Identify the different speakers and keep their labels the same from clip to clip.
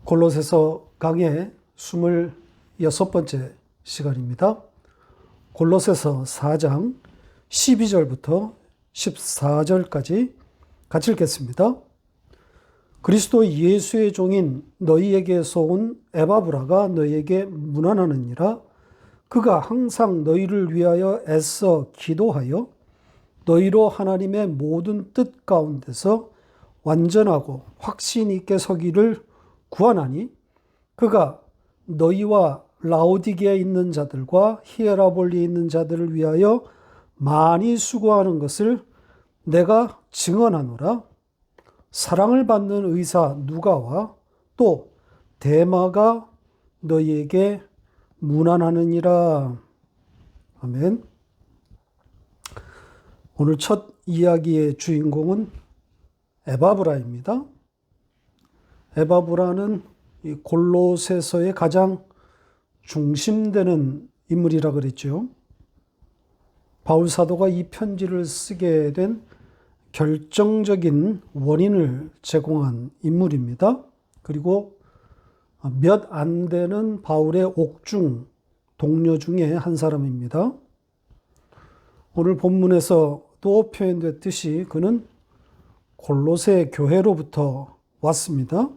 Speaker 1: 골로새서 강의 26번째 시간입니다. 골로새서 4장 12절부터 14절까지 같이 읽겠습니다. 그리스도 예수의 종인 너희에게서 온 에바브라가 너희에게 문안하느니라. 그가 항상 너희를 위하여 애써 기도하여 너희로 하나님의 모든 뜻 가운데서 완전하고 확신 있게 서기를 구하나니, 그가 너희와 라오디게에 있는 자들과 히에라볼리에 있는 자들을 위하여 많이 수고하는 것을 내가 증언하노라. 사랑을 받는 의사 누가와 또 데마가 너희에게 문안하느니라. 아멘. 오늘 첫 이야기의 주인공은 에바브라입니다. 에바브라는 이 골로새서의 가장 중심되는 인물이라 그랬죠. 바울 사도가 이 편지를 쓰게 된 결정적인 원인을 제공한 인물입니다. 그리고 몇 안 되는 바울의 옥중 동료 중에 한 사람입니다. 오늘 본문에서도 표현됐듯이 그는 골로새 교회로부터 왔습니다.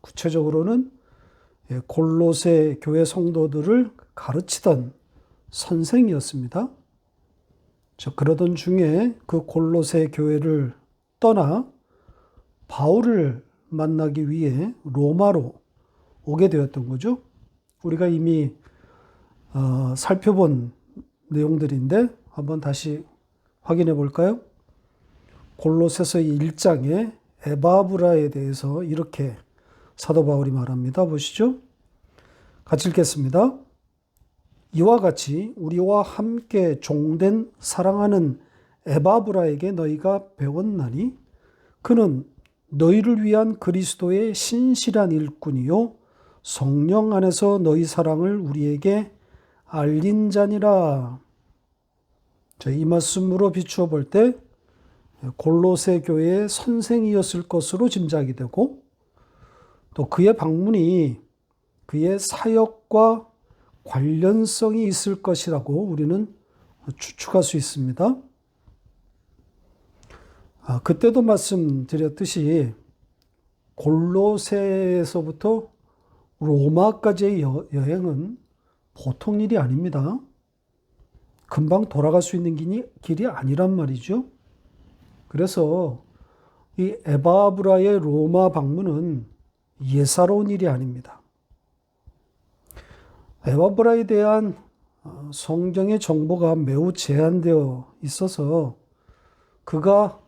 Speaker 1: 구체적으로는 골로새 교회 성도들을 가르치던 선생이었습니다. 그러던 중에 그 골로새 교회를 떠나 바울을 만나기 위해 로마로 오게 되었던 거죠. 우리가 이미 살펴본 내용들인데 한번 다시 확인해 볼까요? 골로새서 1장에 에바브라에 대해서 이렇게 사도 바울이 말합니다. 보시죠. 같이 읽겠습니다. 이와 같이 우리와 함께 종된 사랑하는 에바브라에게 너희가 배웠나니, 그는 너희를 위한 그리스도의 신실한 일꾼이요 성령 안에서 너희 사랑을 우리에게 알린 자니라. 이 말씀으로 비추어 볼 때 골로새 교회의 선생이었을 것으로 짐작이 되고, 또 그의 방문이 그의 사역과 관련성이 있을 것이라고 우리는 추측할 수 있습니다. 그때도 말씀드렸듯이 골로새에서부터 로마까지의 여행은 보통 일이 아닙니다. 금방 돌아갈 수 있는 길이 아니란 말이죠. 그래서 이 에바브라의 로마 방문은 예사로운 일이 아닙니다. 에바브라에 대한 성경의 정보가 매우 제한되어 있어서 그가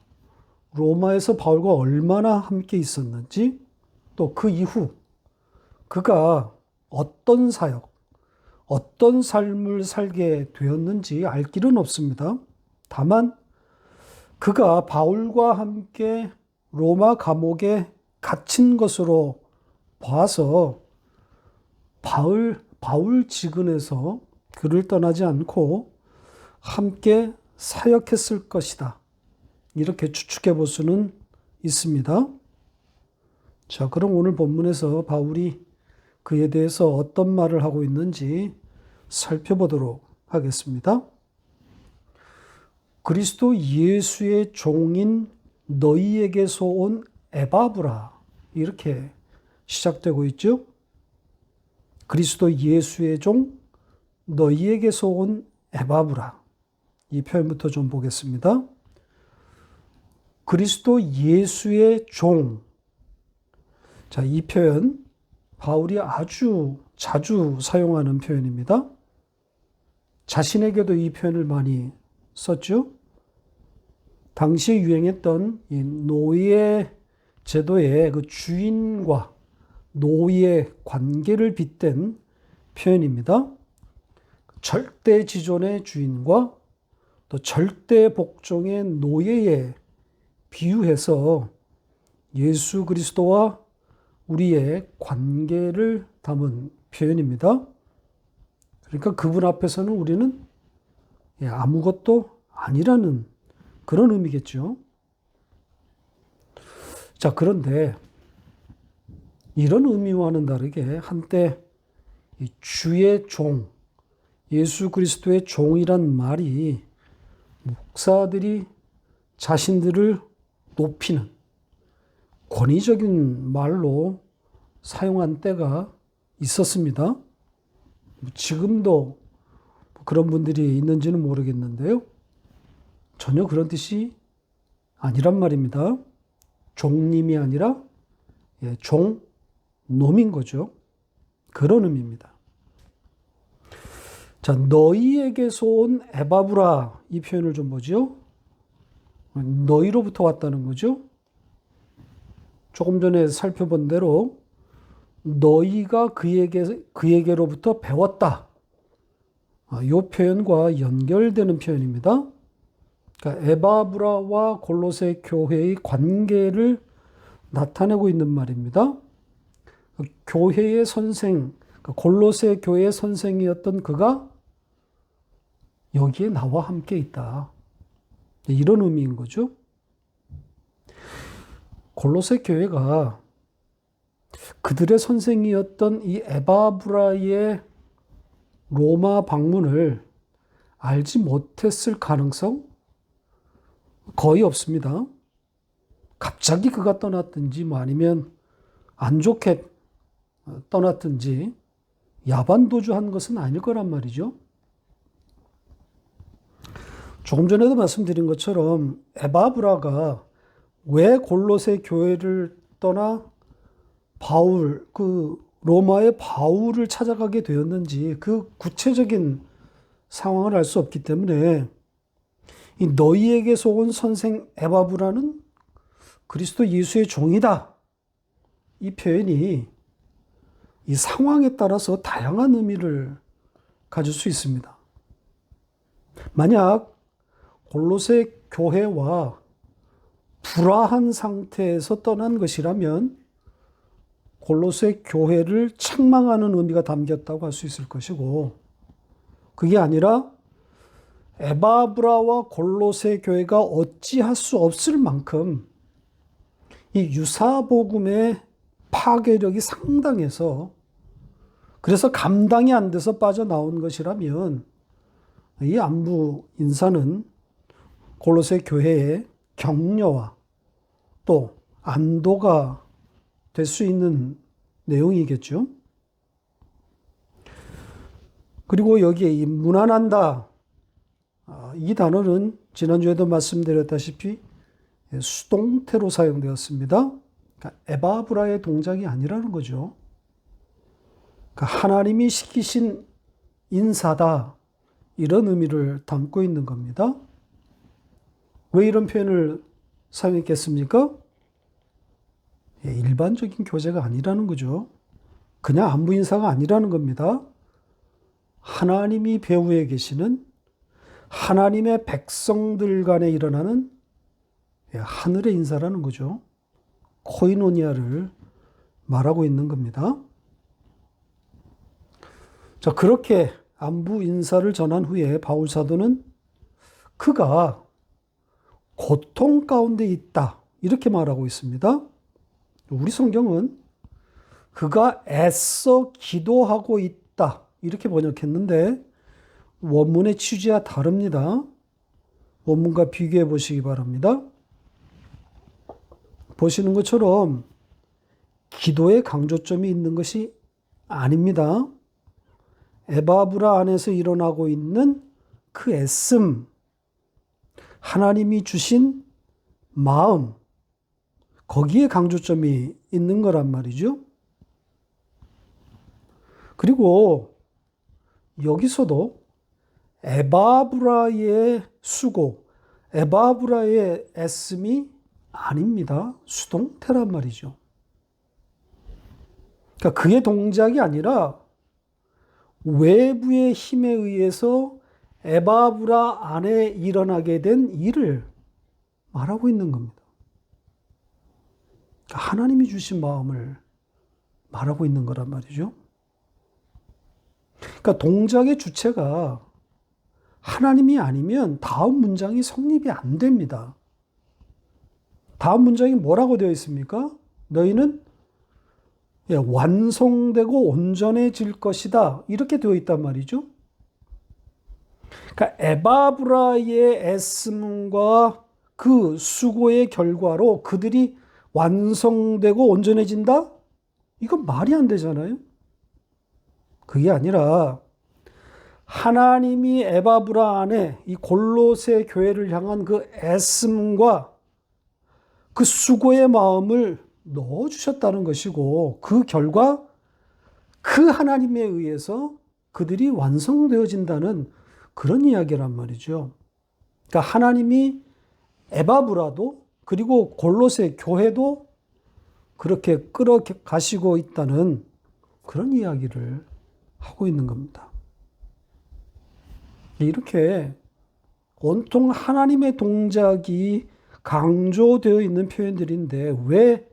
Speaker 1: 로마에서 바울과 얼마나 함께 있었는지, 또 그 이후 그가 어떤 사역, 어떤 삶을 살게 되었는지 알 길은 없습니다. 다만 그가 바울과 함께 로마 감옥에 갇힌 것으로 봐서 바울 지근에서 그를 떠나지 않고 함께 사역했을 것이다. 이렇게 추측해 볼 수는 있습니다. 자, 그럼 오늘 본문에서 바울이 그에 대해서 어떤 말을 하고 있는지 살펴보도록 하겠습니다. 그리스도 예수의 종인 너희에게서 온 에바브라, 이렇게 시작되고 있죠. 그리스도 예수의 종 너희에게서 온 에바브라, 이 표현부터 좀 보겠습니다. 그리스도 예수의 종. 자, 이 표현 바울이 아주 자주 사용하는 표현입니다. 자신에게도 이 표현을 많이 썼죠. 당시에 유행했던 이 노예 제도의 그 주인과 노예 관계를 빗댄 표현입니다. 절대 지존의 주인과 또 절대 복종의 노예에 비유해서 예수 그리스도와 우리의 관계를 담은 표현입니다. 그러니까 그분 앞에서는 우리는 아무것도 아니라는 그런 의미겠죠. 자, 그런데 이런 의미와는 다르게 한때 이 주의 종, 예수 그리스도의 종이란 말이 목사들이 자신들을 높이는 권위적인 말로 사용한 때가 있었습니다. 지금도 그런 분들이 있는지는 모르겠는데요. 전혀 그런 뜻이 아니란 말입니다. 종님이 아니라 종놈인 거죠. 그런 의미입니다. 자, 너희에게서 온 에바브라, 이 표현을 좀 보죠. 너희로부터 왔다는 거죠. 조금 전에 살펴본 대로 너희가 그에게로부터 배웠다. 이 표현과 연결되는 표현입니다. 그러니까 에바브라와 골로새 교회의 관계를 나타내고 있는 말입니다. 교회의 선생, 골로새 교회의 선생이었던 그가 여기에 나와 함께 있다. 이런 의미인 거죠. 골로새 교회가 그들의 선생이었던 이 에바브라의 로마 방문을 알지 못했을 가능성 거의 없습니다. 갑자기 그가 떠났든지 아니면 안 좋게 떠났든지 야반도주한 것은 아닐 거란 말이죠. 조금 전에도 말씀드린 것처럼 에바브라가 왜 골로새 교회를 떠나 로마의 바울을 찾아가게 되었는지 그 구체적인 상황을 알 수 없기 때문에 이 너희에게서 온 선생 에바브라는 그리스도 예수의 종이다. 이 표현이 이 상황에 따라서 다양한 의미를 가질 수 있습니다. 만약 골로새 교회와 불화한 상태에서 떠난 것이라면 골로새 교회를 책망하는 의미가 담겼다고 할 수 있을 것이고, 그게 아니라 에바브라와 골로새 교회가 어찌할 수 없을 만큼 이 유사복음의 파괴력이 상당해서 그래서 감당이 안 돼서 빠져나온 것이라면 이 안부 인사는 골로새 교회의 격려와 또 안도가 될 수 있는 내용이겠죠. 그리고 여기에 이 무난한다, 이 단어는 지난주에도 말씀드렸다시피 수동태로 사용되었습니다. 그러니까 에바브라의 동작이 아니라는 거죠. 그러니까 하나님이 시키신 인사다, 이런 의미를 담고 있는 겁니다. 왜 이런 표현을 사용했겠습니까? 일반적인 교제가 아니라는 거죠. 그냥 안부 인사가 아니라는 겁니다. 하나님이 배후에 계시는 하나님의 백성들 간에 일어나는 하늘의 인사라는 거죠. 코이노니아를 말하고 있는 겁니다. 자, 그렇게 안부 인사를 전한 후에 바울 사도는 그가 고통 가운데 있다, 이렇게 말하고 있습니다. 우리 성경은 그가 애써 기도하고 있다, 이렇게 번역했는데 원문의 취지와 다릅니다. 원문과 비교해 보시기 바랍니다. 보시는 것처럼 기도의 강조점이 있는 것이 아닙니다. 에바브라 안에서 일어나고 있는 그 애씀, 하나님이 주신 마음, 거기에 강조점이 있는 거란 말이죠. 그리고 여기서도 에바브라의 수고, 에바브라의 애씀이 아닙니다. 수동태란 말이죠. 그러니까 그의 동작이 아니라 외부의 힘에 의해서 에바브라 안에 일어나게 된 일을 말하고 있는 겁니다. 그러니까 하나님이 주신 마음을 말하고 있는 거란 말이죠. 그러니까 동작의 주체가 하나님이 아니면 다음 문장이 성립이 안 됩니다. 다음 문장이 뭐라고 되어 있습니까? 너희는 완성되고 온전해질 것이다. 이렇게 되어 있단 말이죠. 그러니까 에바브라의 애씀과 그 수고의 결과로 그들이 완성되고 온전해진다? 이건 말이 안 되잖아요. 그게 아니라 하나님이 에바브라 안에 이 골로새 교회를 향한 그 애씀과 그 수고의 마음을 넣어주셨다는 것이고, 그 결과 그 하나님에 의해서 그들이 완성되어진다는 그런 이야기란 말이죠. 그러니까 하나님이 에바브라도 그리고 골로새 교회도 그렇게 끌어가시고 있다는 그런 이야기를 하고 있는 겁니다. 이렇게 온통 하나님의 동작이 강조되어 있는 표현들인데 왜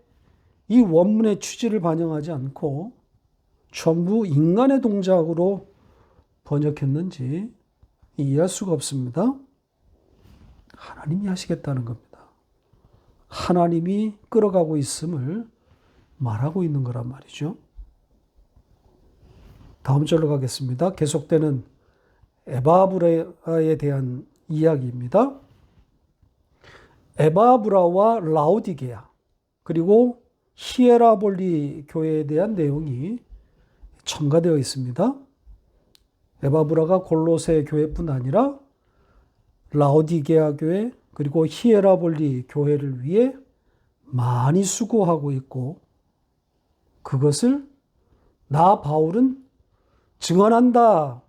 Speaker 1: 이 원문의 취지를 반영하지 않고 전부 인간의 동작으로 번역했는지 이해할 수가 없습니다. 하나님이 하시겠다는 겁니다. 하나님이 끌어가고 있음을 말하고 있는 거란 말이죠. 다음 절로 가겠습니다. 계속되는 에바브라에 대한 이야기입니다. 에바브라와 라오디게아 그리고 히에라볼리 교회에 대한 내용이 첨가되어 있습니다. 에바브라가 골로새 교회뿐 아니라 라오디게아 교회 그리고 히에라볼리 교회를 위해 많이 수고하고 있고 그것을 나 바울은 증언한다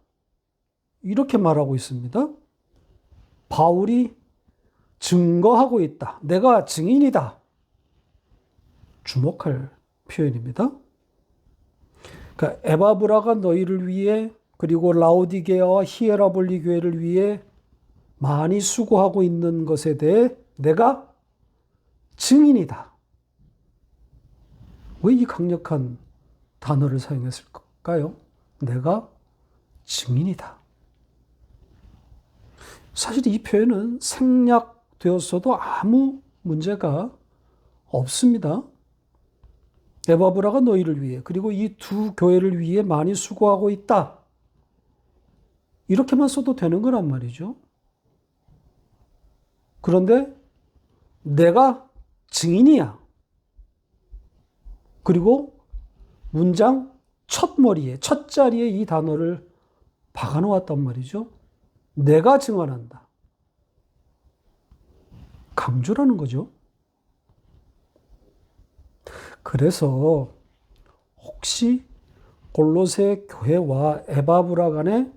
Speaker 1: 이렇게 말하고 있습니다. 바울이 증거하고 있다. 내가 증인이다. 주목할 표현입니다. 그러니까 에바브라가 너희를 위해 그리고 라오디게아와 히에라볼리 교회를 위해 많이 수고하고 있는 것에 대해 내가 증인이다. 왜 이 강력한 단어를 사용했을까요? 내가 증인이다. 사실 이 표현은 생략되었어도 아무 문제가 없습니다. 에바브라가 너희를 위해 그리고 이 두 교회를 위해 많이 수고하고 있다. 이렇게만 써도 되는 거란 말이죠. 그런데 내가 증인이야. 그리고 문장 첫 머리에, 첫 자리에 이 단어를 박아 놓았단 말이죠. 내가 증언한다. 강조라는 거죠. 그래서 혹시 골로새 교회와 에바브라 간의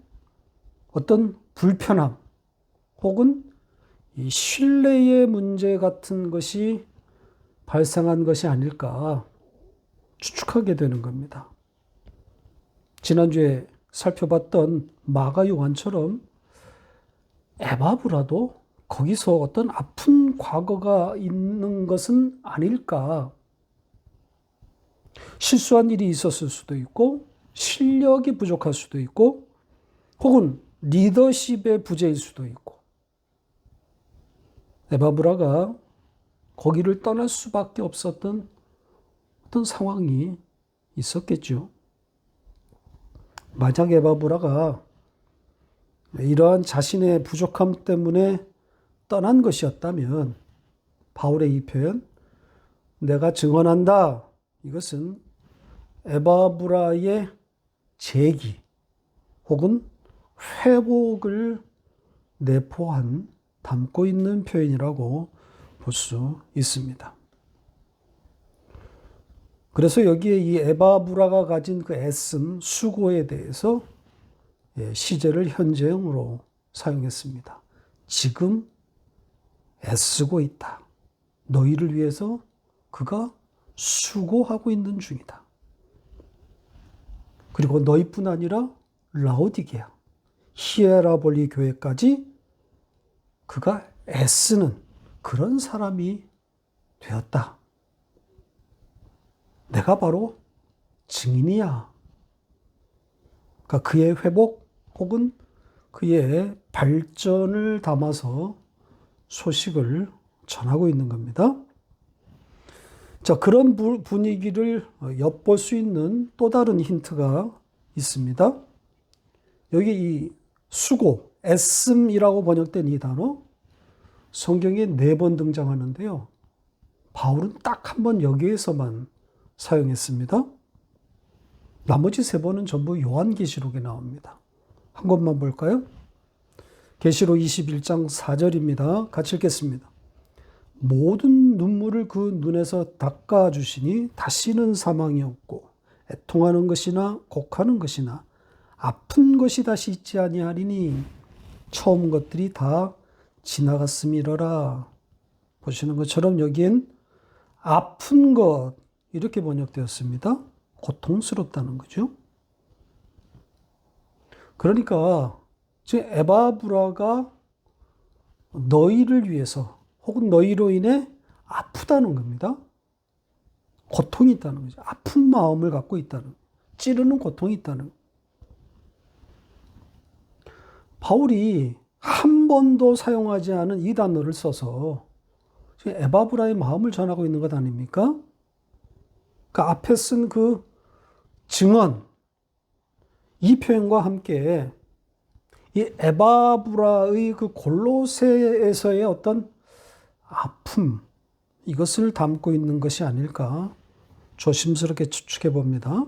Speaker 1: 어떤 불편함 혹은 이 신뢰의 문제 같은 것이 발생한 것이 아닐까 추측하게 되는 겁니다. 지난주에 살펴봤던 마가 요한처럼 에바브라도 거기서 어떤 아픈 과거가 있는 것은 아닐까. 실수한 일이 있었을 수도 있고 실력이 부족할 수도 있고 혹은 리더십의 부재일 수도 있고 에바브라가 거기를 떠날 수밖에 없었던 어떤 상황이 있었겠죠. 만약 에바브라가 이러한 자신의 부족함 때문에 떠난 것이었다면 바울의 이 표현 내가 증언한다. 이것은 에바브라의 재기 혹은 회복을 내포한 담고 있는 표현이라고 볼 수 있습니다. 그래서 여기에 이 에바브라가 가진 그 애씀, 수고에 대해서 시제를 현재형으로 사용했습니다. 지금 애쓰고 있다. 너희를 위해서 그가 수고하고 있는 중이다. 그리고 너희뿐 아니라 라오디게아, 히에라볼리 교회까지 그가 애쓰는 그런 사람이 되었다. 내가 바로 증인이야. 그러니까 그의 회복 혹은 그의 발전을 담아서 소식을 전하고 있는 겁니다. 자, 그런 분위기를 엿볼 수 있는 또 다른 힌트가 있습니다. 여기 이 수고, 애씀이라고 번역된 이 단어, 성경에 4번 등장하는데요. 바울은 딱 한 번 여기에서만 사용했습니다. 나머지 3번은 전부 요한계시록에 나옵니다. 한 것만 볼까요? 계시록 21장 4절입니다. 같이 읽겠습니다. 모든 눈물을 그 눈에서 닦아주시니 다시는 사망이 없고 애통하는 것이나 곡하는 것이나 아픈 것이 다시 있지 아니하리니 처음 것들이 다 지나갔음이러라. 보시는 것처럼 여기엔 아픈 것 이렇게 번역되었습니다. 고통스럽다는 거죠. 그러니까 지금 에바브라가 너희를 위해서 혹은 너희로 인해 아프다는 겁니다. 고통이 있다는 거죠. 아픈 마음을 갖고 있다는, 찌르는 고통이 있다는. 바울이 한 번도 사용하지 않은 이 단어를 써서 지금 에바브라의 마음을 전하고 있는 것 아닙니까? 그 앞에 쓴 그 증언, 이 표현과 함께 이 에바브라의 그 골로새에서의 어떤 아픔, 이것을 담고 있는 것이 아닐까 조심스럽게 추측해 봅니다.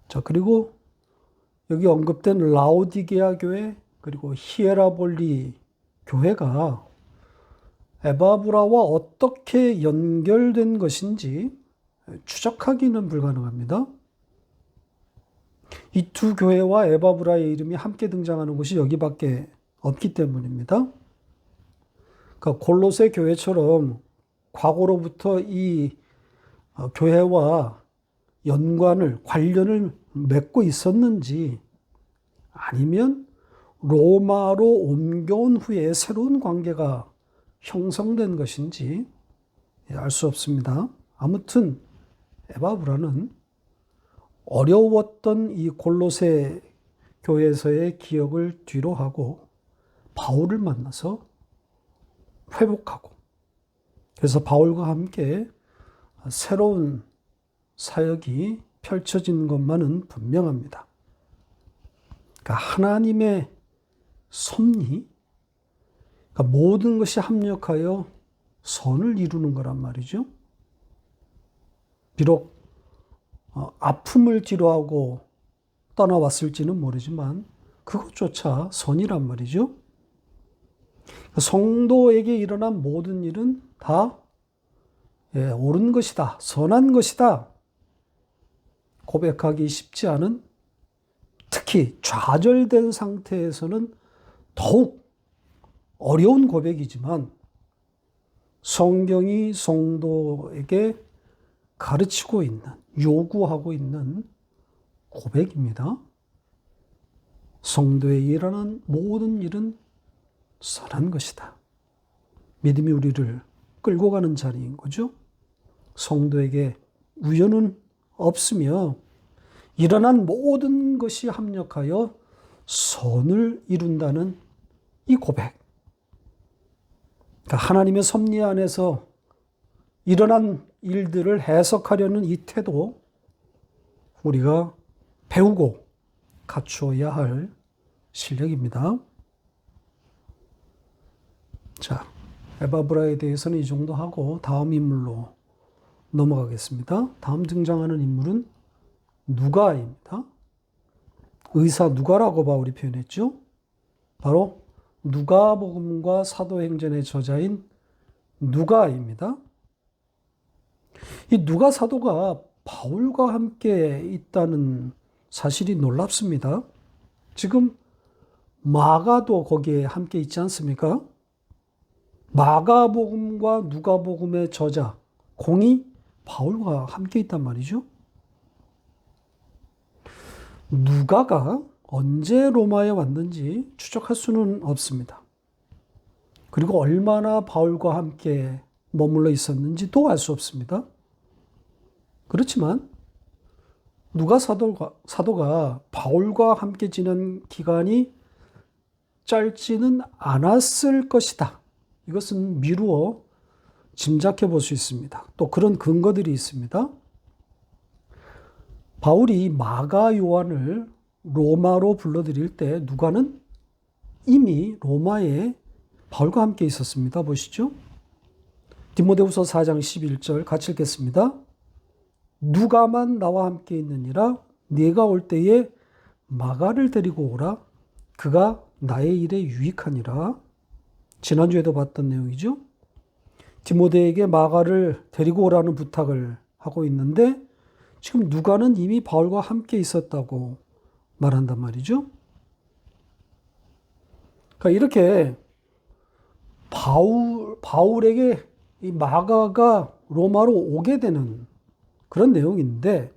Speaker 1: 자, 그리고 여기 언급된 라오디게아 교회 그리고 히에라볼리 교회가 에바브라와 어떻게 연결된 것인지 추적하기는 불가능합니다. 이 두 교회와 에바브라의 이름이 함께 등장하는 곳이 여기밖에 없기 때문입니다. 그러니까 골로새 교회처럼 과거로부터 이 교회와 관련을 맺고 있었는지 아니면 로마로 옮겨온 후에 새로운 관계가 형성된 것인지 알 수 없습니다. 아무튼 에바브라는 어려웠던 이 골로새 교회에서의 기억을 뒤로 하고 바울을 만나서 회복하고 그래서 바울과 함께 새로운 사역이 펼쳐진 것만은 분명합니다. 그러니까 하나님의 섭리, 그러니까 모든 것이 합력하여 선을 이루는 거란 말이죠. 비록 아픔을 뒤로하고 떠나왔을지는 모르지만 그것조차 선이란 말이죠. 성도에게 일어난 모든 일은 다 옳은 것이다, 선한 것이다 고백하기 쉽지 않은, 특히 좌절된 상태에서는 더욱 어려운 고백이지만 성경이 성도에게 가르치고 있는, 요구하고 있는 고백입니다. 성도에 일어난 모든 일은 선한 것이다. 믿음이 우리를 끌고 가는 자리인 거죠. 성도에게 우연은 없으며 일어난 모든 것이 합력하여 선을 이룬다는 이 고백. 그러니까 하나님의 섭리 안에서 일어난 일들을 해석하려는 이 태도, 우리가 배우고 갖추어야 할 실력입니다. 자, 에바브라에 대해서는 이 정도 하고 다음 인물로 넘어가겠습니다. 다음 등장하는 인물은 누가입니다. 의사 누가라고 바울이 표현했죠. 바로 누가복음과 사도행전의 저자인 누가입니다. 이 누가 사도가 바울과 함께 있다는 사실이 놀랍습니다. 지금 마가도 거기에 함께 있지 않습니까? 마가복음과 누가복음의 저자 공이 바울과 함께 있단 말이죠. 누가가 언제 로마에 왔는지 추적할 수는 없습니다. 그리고 얼마나 바울과 함께 머물러 있었는지도 알 수 없습니다. 그렇지만 누가 사도가 바울과 함께 지낸 기간이 짧지는 않았을 것이다. 이것은 미루어 짐작해 볼 수 있습니다. 또 그런 근거들이 있습니다. 바울이 마가 요한을 로마로 불러들일 때 누가는 이미 로마에 바울과 함께 있었습니다. 보시죠. 디모데후서 4장 11절 같이 읽겠습니다. 누가만 나와 함께 있느니라 네가 올 때에 마가를 데리고 오라. 그가 나의 일에 유익하니라. 지난주에도 봤던 내용이죠. 디모데에게 마가를 데리고 오라는 부탁을 하고 있는데 지금 누가는 이미 바울과 함께 있었다고 말한단 말이죠. 그러니까 이렇게 바울에게 이 마가가 로마로 오게 되는 그런 내용인데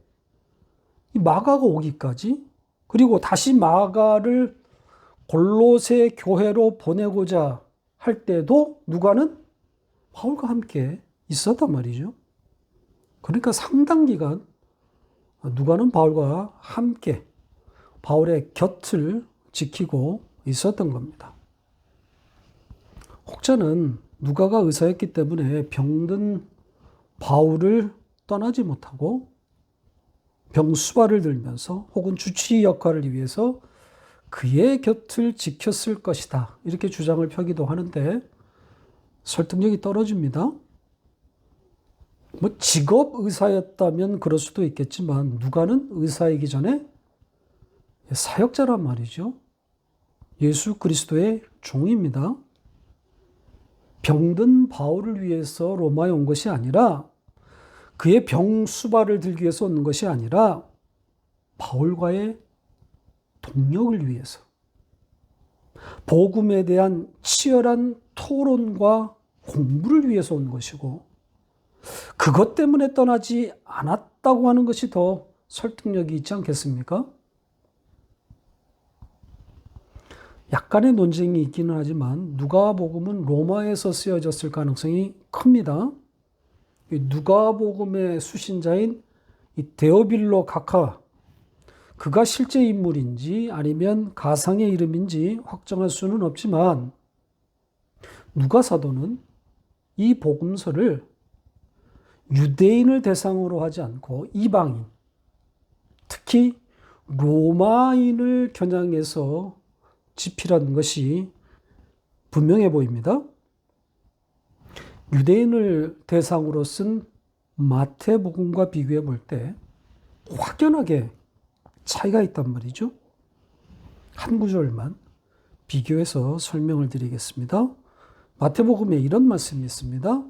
Speaker 1: 이 마가가 오기까지 그리고 다시 마가를 골로새 교회로 보내고자 할 때도 누가는 바울과 함께 있었단 말이죠. 그러니까 상당 기간 누가는 바울과 함께 바울의 곁을 지키고 있었던 겁니다. 혹자는 누가가 의사였기 때문에 병든 바울을 떠나지 못하고 병수발을 들면서 혹은 주치의 역할을 위해서 그의 곁을 지켰을 것이다. 이렇게 주장을 펴기도 하는데 설득력이 떨어집니다. 뭐 직업 의사였다면 그럴 수도 있겠지만 누가는 의사이기 전에 사역자란 말이죠. 예수 그리스도의 종입니다. 병든 바울을 위해서 로마에 온 것이 아니라 그의 병수발을 들기 위해서 온 것이 아니라 바울과의 동력을 위해서 복음에 대한 치열한 토론과 공부를 위해서 온 것이고 그것 때문에 떠나지 않았다고 하는 것이 더 설득력이 있지 않겠습니까? 약간의 논쟁이 있기는 하지만 누가복음은 로마에서 쓰여졌을 가능성이 큽니다. 누가복음의 수신자인 이 데오빌로 각하 그가 실제 인물인지 아니면 가상의 이름인지 확정할 수는 없지만 누가 사도는 이 복음서를 유대인을 대상으로 하지 않고 이방인, 특히 로마인을 겨냥해서 집필한 것이 분명해 보입니다. 유대인을 대상으로 쓴 마태복음과 비교해 볼 때 확연하게 차이가 있단 말이죠. 한 구절만 비교해서 설명을 드리겠습니다. 마태복음에 이런 말씀이 있습니다.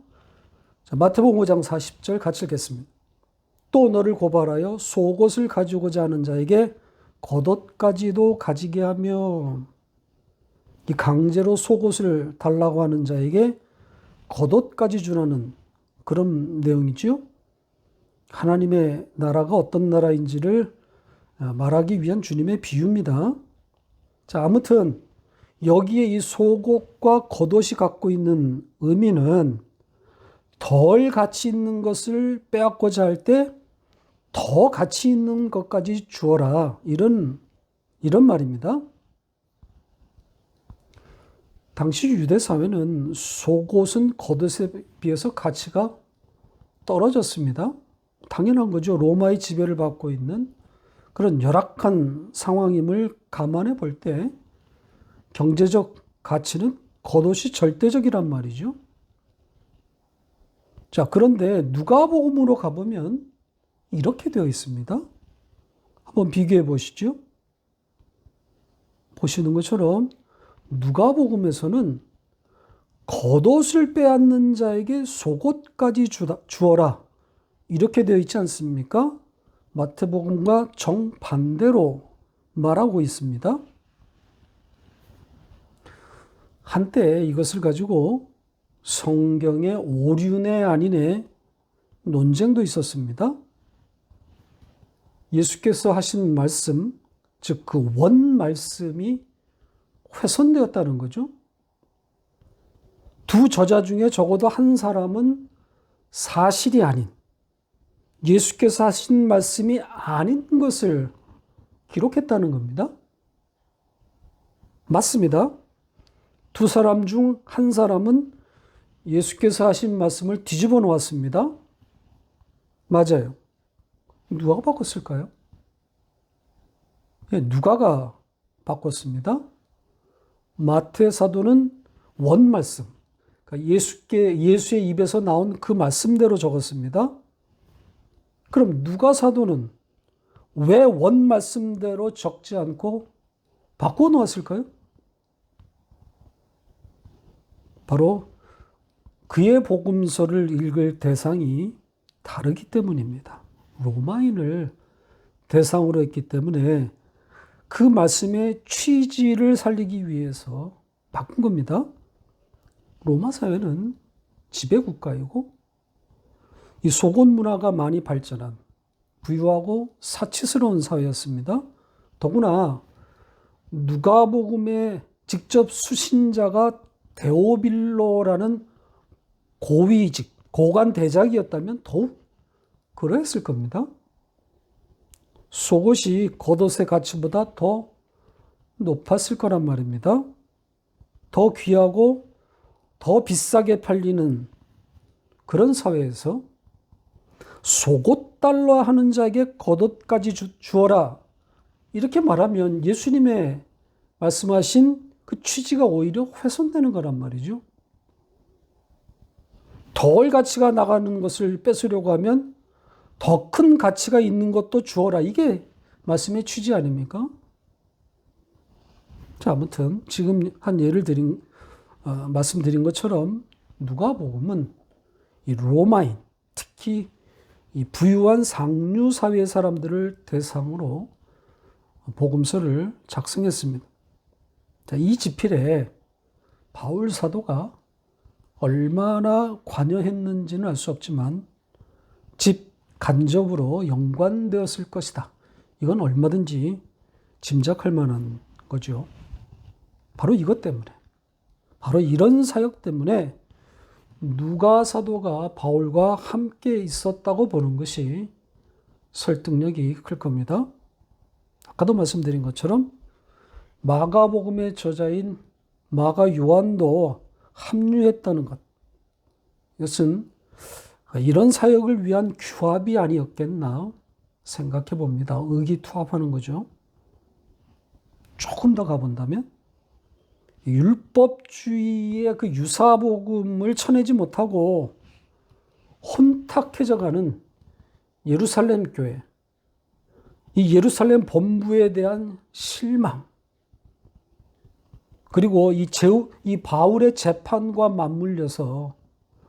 Speaker 1: 자, 마태복음 5장 40절 같이 읽겠습니다. 또 너를 고발하여 속옷을 가지고자 하는 자에게 겉옷까지도 가지게 하며 이 강제로 속옷을 달라고 하는 자에게 겉옷까지 주라는 그런 내용이지요. 하나님의 나라가 어떤 나라인지를 말하기 위한 주님의 비유입니다. 자, 아무튼 여기에 이 속옷과 겉옷이 갖고 있는 의미는 덜 가치 있는 것을 빼앗고자 할 때 더 가치 있는 것까지 주어라. 이런 말입니다. 당시 유대 사회는 속옷은 겉옷에 비해서 가치가 떨어졌습니다. 당연한 거죠. 로마의 지배를 받고 있는 그런 열악한 상황임을 감안해 볼 때 경제적 가치는 겉옷이 절대적이란 말이죠. 자, 그런데 누가복음으로 가보면 이렇게 되어 있습니다. 한번 비교해 보시죠. 보시는 것처럼 누가복음에서는 겉옷을 빼앗는 자에게 속옷까지 주어라. 이렇게 되어 있지 않습니까? 마태복음과 정반대로 말하고 있습니다. 한때 이것을 가지고 성경의 오류네 아니네 논쟁도 있었습니다. 예수께서 하신 말씀, 즉 그 원 말씀이 훼손되었다는 거죠. 두 저자 중에 적어도 한 사람은 사실이 아닌 예수께서 하신 말씀이 아닌 것을 기록했다는 겁니다. 맞습니다. 두 사람 중 한 사람은 예수께서 하신 말씀을 뒤집어 놓았습니다. 맞아요. 누가 바꿨을까요? 예, 누가가 바꿨습니다. 마태 사도는 원 말씀, 그러니까 예수의 입에서 나온 그 말씀대로 적었습니다. 그럼 누가 사도는 왜 원 말씀대로 적지 않고 바꿔 놓았을까요? 바로 그의 복음서를 읽을 대상이 다르기 때문입니다. 로마인을 대상으로 했기 때문에 그 말씀의 취지를 살리기 위해서 바꾼 겁니다. 로마 사회는 지배국가이고 이 속옷 문화가 많이 발전한 부유하고 사치스러운 사회였습니다. 더구나 누가복음의 직접 수신자가 데오빌로라는 고위직, 고관 대작이었다면 더욱 그러했을 겁니다. 속옷이 겉옷의 가치보다 더 높았을 거란 말입니다. 더 귀하고 더 비싸게 팔리는 그런 사회에서 속옷 달라 하는 자에게 겉옷까지 주어라 이렇게 말하면 예수님의 말씀하신 그 취지가 오히려 훼손되는 거란 말이죠. 덜 가치가 나가는 것을 뺏으려고 하면 더 큰 가치가 있는 것도 주어라. 이게 말씀의 취지 아닙니까? 자, 아무튼 지금 한 예를 말씀드린 것처럼 누가복음은 이 로마인, 특히 이 부유한 상류 사회 사람들을 대상으로 복음서를 작성했습니다. 자, 이 지필에 바울 사도가 얼마나 관여했는지는 알 수 없지만 간접으로 연관되었을 것이다. 이건 얼마든지 짐작할 만한 거죠. 바로 이것 때문에, 바로 이런 사역 때문에 누가 사도가 바울과 함께 있었다고 보는 것이 설득력이 클 겁니다. 아까도 말씀드린 것처럼 마가복음의 저자인 마가 요한도 합류했다는 것. 이것은 이런 사역을 위한 규합이 아니었겠나 생각해 봅니다. 의기투합하는 거죠. 조금 더 가본다면 율법주의의 그 유사복음을 쳐내지 못하고 혼탁해져가는 예루살렘 교회, 이 예루살렘 본부에 대한 실망, 그리고 이 바울의 재판과 맞물려서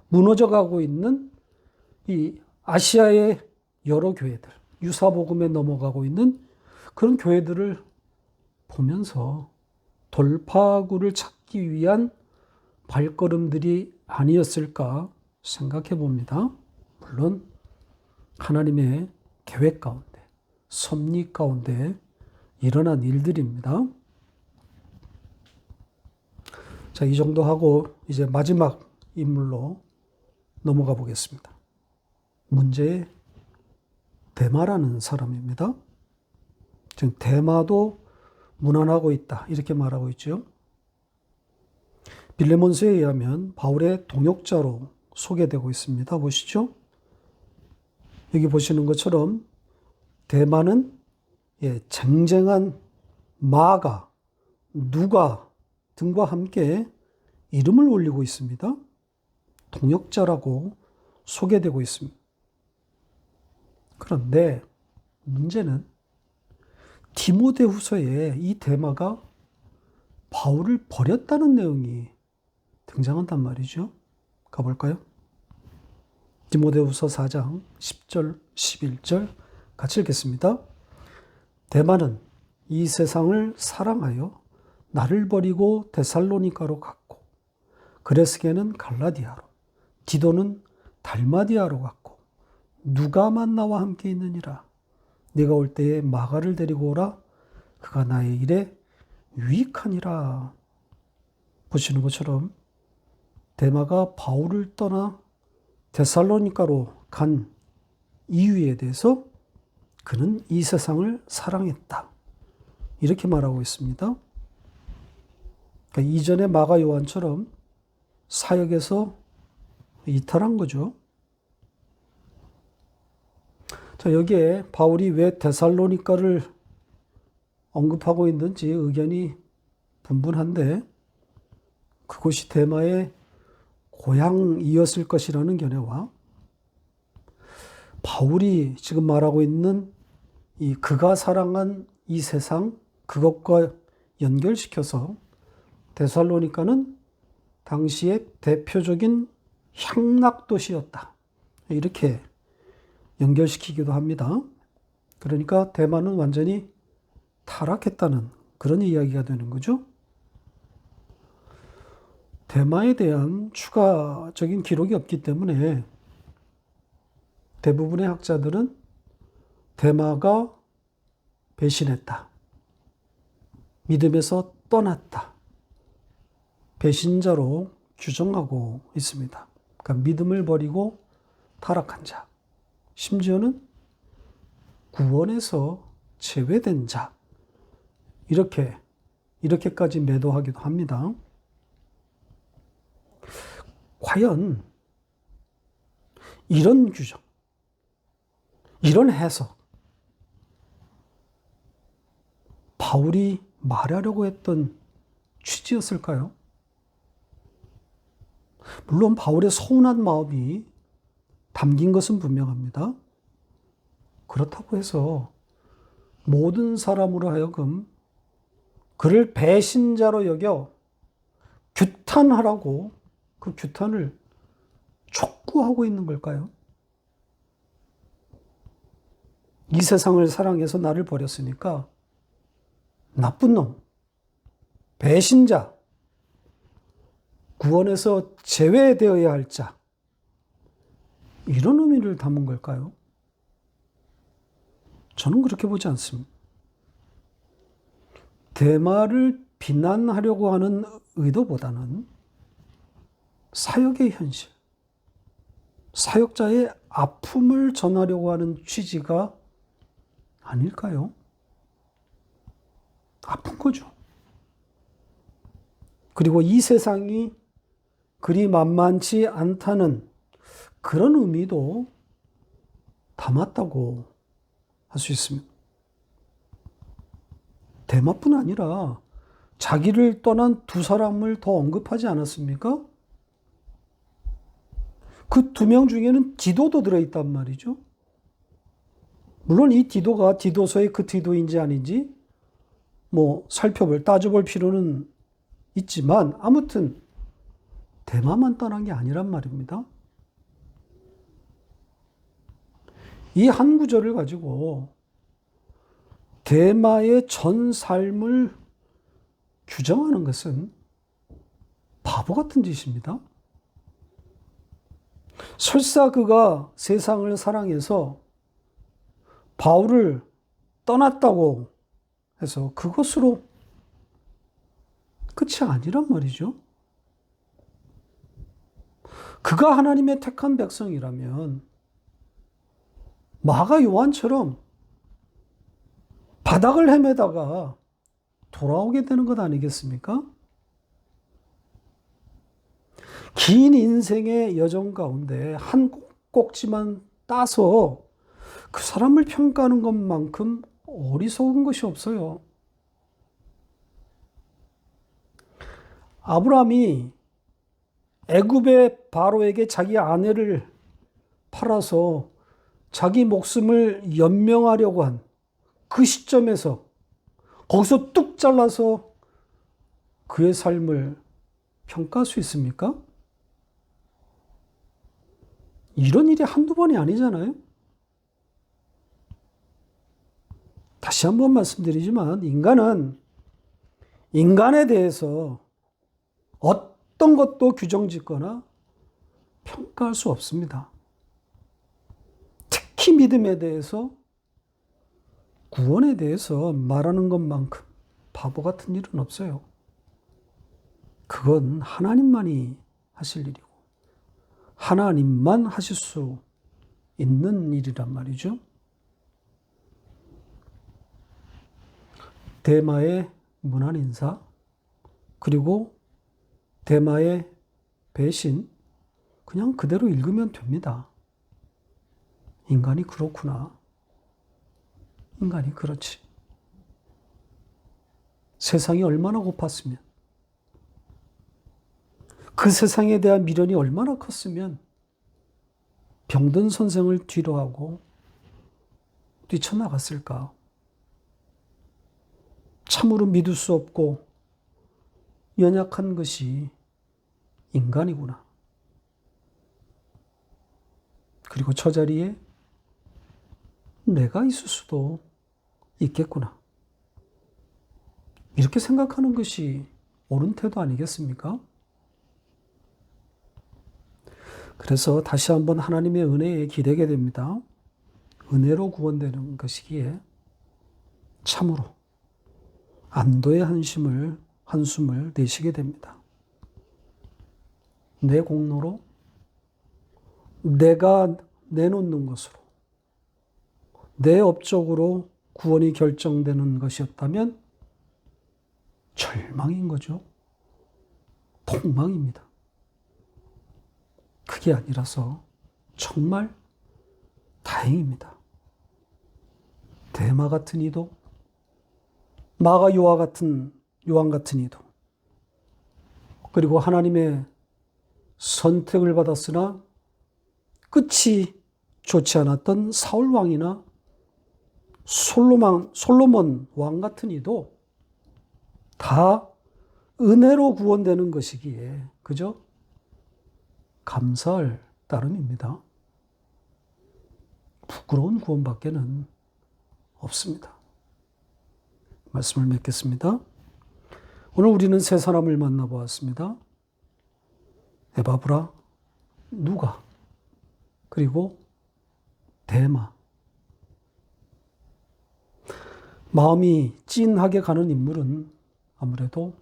Speaker 1: 무너져가고 있는 이 아시아의 여러 교회들, 유사복음에 넘어가고 있는 그런 교회들을 보면서 돌파구를 찾기 위한 발걸음들이 아니었을까 생각해 봅니다. 물론 하나님의 계획 가운데, 섭리 가운데 일어난 일들입니다. 자, 이 정도 하고 이제 마지막 인물로 넘어가 보겠습니다. 문제의 데마라는 사람입니다. 지금 데마도 무난하고 있다 이렇게 말하고 있죠. 빌레몬서에 의하면 바울의 동역자로 소개되고 있습니다. 보시죠. 여기 보시는 것처럼 데마는 쟁쟁한 마가, 누가 등과 함께 이름을 올리고 있습니다. 동역자라고 소개되고 있습니다. 그런데 문제는 디모데후서에 이 데마가 바울을 버렸다는 내용이 등장한단 말이죠. 가볼까요? 디모데후서 4장 10절, 11절 같이 읽겠습니다. 데마는 이 세상을 사랑하여 나를 버리고 데살로니가로 갔고 그레스게는 갈라디아로, 디도는 달마디아로 갔고 누가만 나와 함께 있느니라. 네가 올 때에 마가를 데리고 오라. 그가 나의 일에 유익하니라. 보시는 것처럼 데마가 바울을 떠나 데살로니가로 간 이유에 대해서 그는 이 세상을 사랑했다. 이렇게 말하고 있습니다. 그러니까 이전의 마가 요한처럼 사역에서 이탈한 거죠. 자, 여기에 바울이 왜 데살로니가를 언급하고 있는지 의견이 분분한데 그곳이 데마의 고향이었을 것이라는 견해와 바울이 지금 말하고 있는 이 그가 사랑한 이 세상 그것과 연결시켜서 데살로니가는 당시의 대표적인 향락도시였다. 이렇게 연결시키기도 합니다. 그러니까 대만은 완전히 타락했다는 그런 이야기가 되는 거죠. 대마에 대한 추가적인 기록이 없기 때문에 대부분의 학자들은 대마가 배신했다. 믿음에서 떠났다. 배신자로 규정하고 있습니다. 그러니까 믿음을 버리고 타락한 자. 심지어는 구원에서 제외된 자. 이렇게까지 매도하기도 합니다. 과연 이런 규정, 이런 해석, 바울이 말하려고 했던 취지였을까요? 물론 바울의 서운한 마음이 담긴 것은 분명합니다. 그렇다고 해서 모든 사람으로 하여금 그를 배신자로 여겨 규탄하라고 그 규탄을 촉구하고 있는 걸까요? 이 세상을 사랑해서 나를 버렸으니까 나쁜 놈, 배신자, 구원에서 제외되어야 할 자, 이런 의미를 담은 걸까요? 저는 그렇게 보지 않습니다. 대마를 비난하려고 하는 의도보다는 사역의 현실, 사역자의 아픔을 전하려고 하는 취지가 아닐까요? 아픈 거죠. 그리고 이 세상이 그리 만만치 않다는 그런 의미도 담았다고 할 수 있습니다. 대마뿐 아니라 자기를 떠난 두 사람을 더 언급하지 않았습니까? 그 두 명 중에는 디도도 들어있단 말이죠. 물론 이 디도가 디도서의 그 디도인지 아닌지 따져볼 필요는 있지만 아무튼 대마만 떠난 게 아니란 말입니다. 이 한 구절을 가지고 대마의 전 삶을 규정하는 것은 바보 같은 짓입니다. 설사 그가 세상을 사랑해서 바울을 떠났다고 해서 그것으로 끝이 아니란 말이죠. 그가 하나님의 택한 백성이라면 마가 요한처럼 바닥을 헤매다가 돌아오게 되는 것 아니겠습니까? 긴 인생의 여정 가운데 한 꼭지만 따서 그 사람을 평가하는 것만큼 어리석은 것이 없어요. 아브라함이 애굽의 바로에게 자기 아내를 팔아서 자기 목숨을 연명하려고 한 그 시점에서 거기서 뚝 잘라서 그의 삶을 평가할 수 있습니까? 이런 일이 한두 번이 아니잖아요. 다시 한번 말씀드리지만 인간은 인간에 대해서 어떤 것도 규정짓거나 평가할 수 없습니다. 특히 믿음에 대해서, 구원에 대해서 말하는 것만큼 바보 같은 일은 없어요. 그건 하나님만이 하실 일이고 하나님만 하실 수 있는 일이란 말이죠. 대마의 문안 인사, 그리고 대마의 배신, 그냥 그대로 읽으면 됩니다. 인간이 그렇구나. 인간이 그렇지. 세상이 얼마나 고팠으면, 그 세상에 대한 미련이 얼마나 컸으면 병든 선생을 뒤로하고 뛰쳐나갔을까. 참으로 믿을 수 없고 연약한 것이 인간이구나. 그리고 저 자리에 내가 있을 수도 있겠구나. 이렇게 생각하는 것이 옳은 태도 아니겠습니까? 그래서 다시 한번 하나님의 은혜에 기대게 됩니다. 은혜로 구원되는 것이기에 참으로 안도의 한숨을 내쉬게 됩니다. 내 공로로 내가 내놓는 것으로 내 업적으로 구원이 결정되는 것이었다면 절망인 거죠. 폭망입니다. 그게 아니라서 정말 다행입니다. 데마 같은 이도, 마가 요한 같은 이도, 그리고 하나님의 선택을 받았으나 끝이 좋지 않았던 사울 왕이나 솔로몬 왕 같은 이도 다 은혜로 구원되는 것이기에 그저 감사할 따름입니다. 부끄러운 구원밖에는 없습니다. 말씀을 맺겠습니다. 오늘 우리는 세 사람을 만나보았습니다. 에바브라, 누가, 그리고 데마. 마음이 찐하게 가는 인물은 아무래도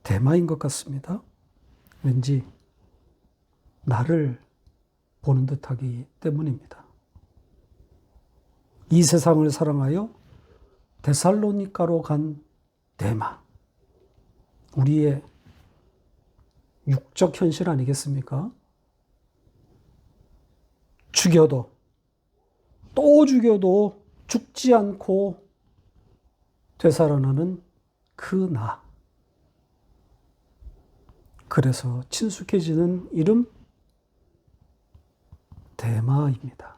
Speaker 1: 데마인 것 같습니다. 왠지 나를 보는 듯하기 때문입니다. 이 세상을 사랑하여 데살로니가로 간 데마. 우리의 육적 현실 아니겠습니까? 죽여도 또 죽여도 죽지 않고 되살아나는 그 나. 그래서 친숙해지는 이름 데마입니다.